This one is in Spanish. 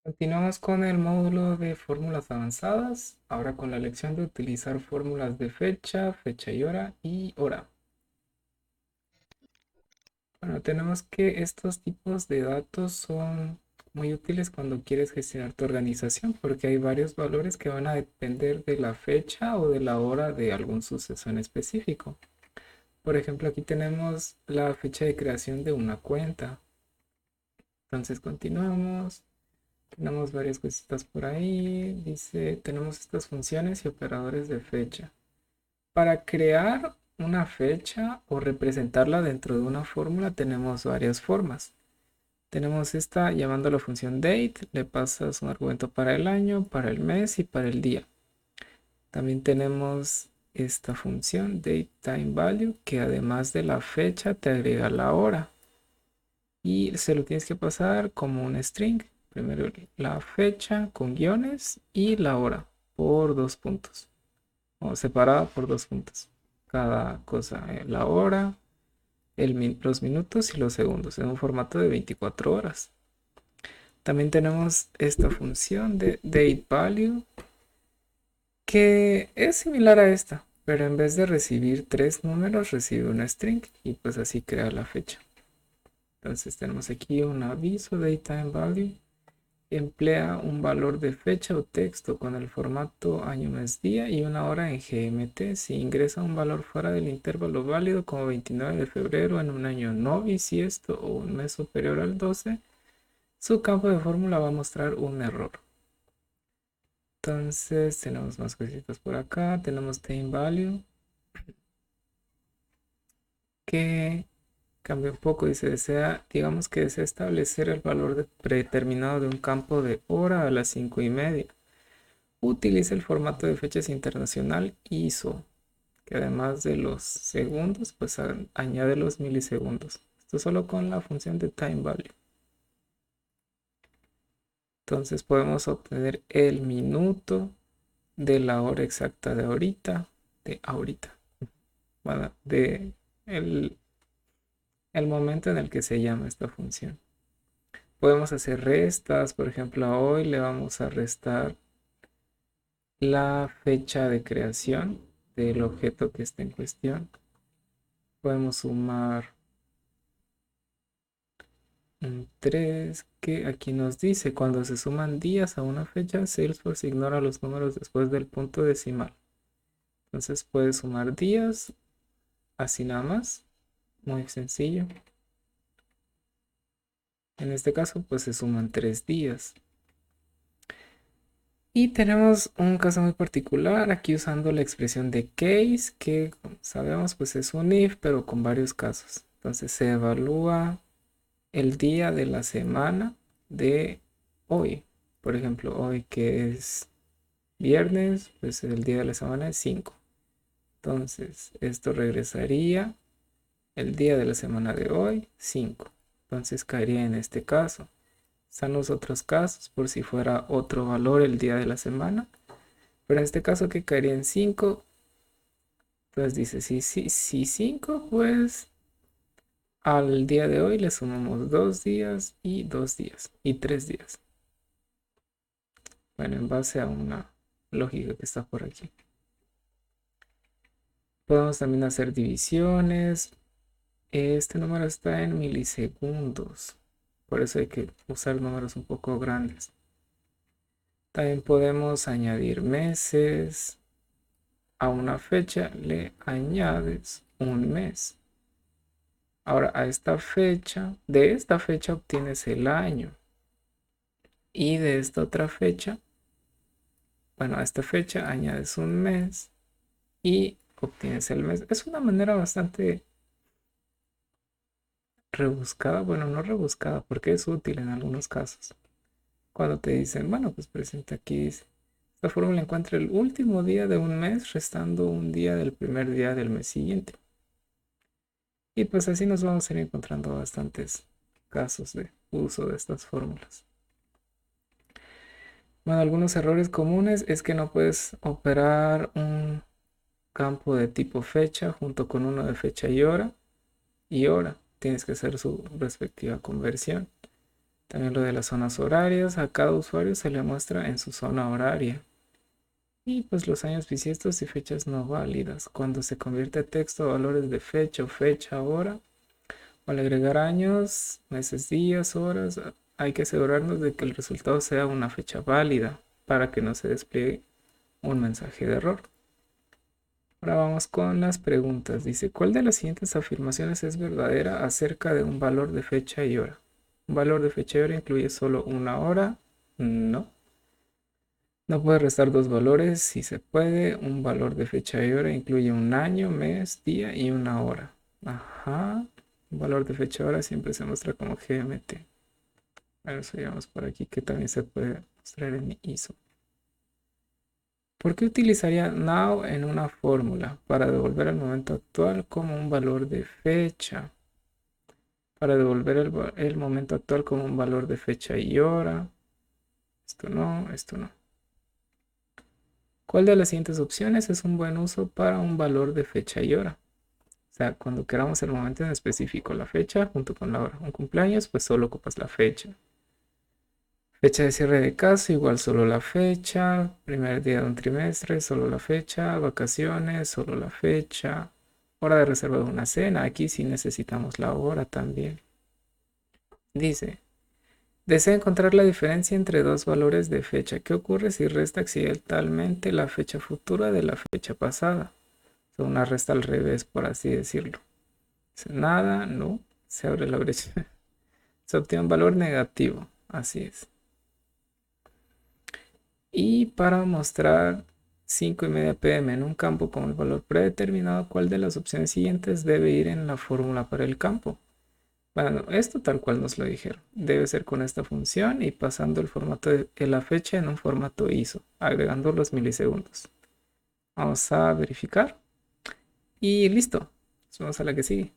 Continuamos con el módulo de fórmulas avanzadas, ahora con la lección de utilizar fórmulas de fecha, fecha y hora y hora. Bueno, tenemos que estos tipos de datos son muy útiles cuando quieres gestionar tu organización porque hay varios valores que van a depender de la fecha o de la hora de algún suceso en específico. Por ejemplo, aquí tenemos la fecha de creación de una cuenta. Entonces continuamos. Tenemos varias cositas por ahí. Dice, tenemos estas funciones y operadores de fecha. Para crear una fecha o representarla dentro de una fórmula tenemos varias formas. Tenemos esta llamando a la función date, le pasas un argumento para el año, para el mes y para el día. También tenemos esta función dateTimeValue que además de la fecha te agrega la hora y se lo tienes que pasar como un string. Primero la fecha con guiones y la hora por dos puntos, o separada por dos puntos. Cada cosa, la hora, los minutos y los segundos en un formato de 24 horas. También tenemos esta función de dateValue que es similar a esta, pero en vez de recibir tres números recibe una string y pues así crea la fecha. Entonces tenemos aquí un aviso dateTimeValue. Emplea un valor de fecha o texto con el formato año, mes, día y una hora en GMT. Si ingresa un valor fuera del intervalo válido como 29 de febrero en un año no bisiesto o un mes superior al 12, su campo de fórmula va a mostrar un error. Entonces tenemos más cositas por acá. Tenemos TameValue que cambia un poco y se desea, digamos que desea establecer el valor predeterminado de un campo de hora a las 5:30. Utiliza el formato de fechas internacional ISO, que además de los segundos, pues añade los milisegundos. Esto solo con la función de TimeValue. Entonces podemos obtener el minuto de la hora exacta de ahorita, bueno, de el momento en el que se llama esta función. Podemos hacer restas, por ejemplo, a hoy le vamos a restar la fecha de creación del objeto que está en cuestión. Podemos sumar un 3 que aquí nos dice, cuando se suman días a una fecha, Salesforce ignora los números después del punto decimal. Entonces puedes sumar días, así nada más, muy sencillo. En este caso, pues se suman 3 días. Y tenemos un caso muy particular aquí usando la expresión de case, que como sabemos pues es un if, pero con varios casos. Entonces se evalúa el día de la semana de hoy. Por ejemplo, hoy que es viernes, pues el día de la semana es 5. Entonces, esto regresaría el día de la semana de hoy, 5. Entonces caería en este caso. Están los otros casos por si fuera otro valor el día de la semana. Pero en este caso que caería en 5, entonces dice, si 5, pues al día de hoy le sumamos 2 días y 2 días y 3 días. Bueno, en base a una lógica que está por aquí. Podemos también hacer divisiones. Este número está en milisegundos. Por eso hay que usar números un poco grandes. También podemos añadir meses. A una fecha le añades un mes. Ahora a esta fecha, de esta fecha obtienes el año. Y de esta otra fecha, bueno, a esta fecha añades un mes y obtienes el mes. Es una manera bastante rebuscada, bueno, no rebuscada, porque es útil en algunos casos. Cuando te dicen, bueno, pues presenta aquí, dice, esta fórmula encuentra el último día de un mes restando un día del primer día del mes siguiente. Y pues así nos vamos a ir encontrando bastantes casos de uso de estas fórmulas. Bueno, algunos errores comunes es que no puedes operar un campo de tipo fecha junto con uno de fecha y hora. Tienes que hacer su respectiva conversión. También lo de las zonas horarias, a cada usuario se le muestra en su zona horaria. Y pues los años bisiestos y fechas no válidas. Cuando se convierte texto a valores de fecha o fecha, hora, o al agregar años, meses, días, horas, hay que asegurarnos de que el resultado sea una fecha válida para que no se despliegue un mensaje de error. Ahora vamos con las preguntas. Dice, ¿cuál de las siguientes afirmaciones es verdadera acerca de un valor de fecha y hora? ¿Un valor de fecha y hora incluye solo una hora? No. No puede restar dos valores. Si se puede, un valor de fecha y hora incluye un año, mes, día y una hora. Ajá. Un valor de fecha y hora siempre se muestra como GMT. Bueno, eso llevamos por aquí que también se puede mostrar en ISO. ¿Por qué utilizaría now en una fórmula? Para devolver el momento actual como un valor de fecha. Para devolver el momento actual como un valor de fecha y hora. Esto no, esto no. ¿Cuál de las siguientes opciones es un buen uso para un valor de fecha y hora? O sea, cuando queramos el momento en específico, la fecha junto con la hora. Un cumpleaños, pues solo ocupas la fecha. Fecha de cierre de caso, igual solo la fecha. Primer día de un trimestre, solo la fecha. Vacaciones, solo la fecha. Hora de reserva de una cena, aquí sí necesitamos la hora también. Dice, desea encontrar la diferencia entre dos valores de fecha. ¿Qué ocurre si resta accidentalmente la fecha futura de la fecha pasada? O sea, una resta al revés, por así decirlo. Dice, nada, no, se abre la brecha. Se obtiene un valor negativo, así es. Y para mostrar 5:30 pm en un campo con el valor predeterminado, ¿cuál de las opciones siguientes debe ir en la fórmula para el campo? Bueno, esto tal cual nos lo dijeron. Debe ser con esta función y pasando el formato de la fecha en un formato ISO, agregando los milisegundos. Vamos a verificar y listo. Vamos a la que sigue.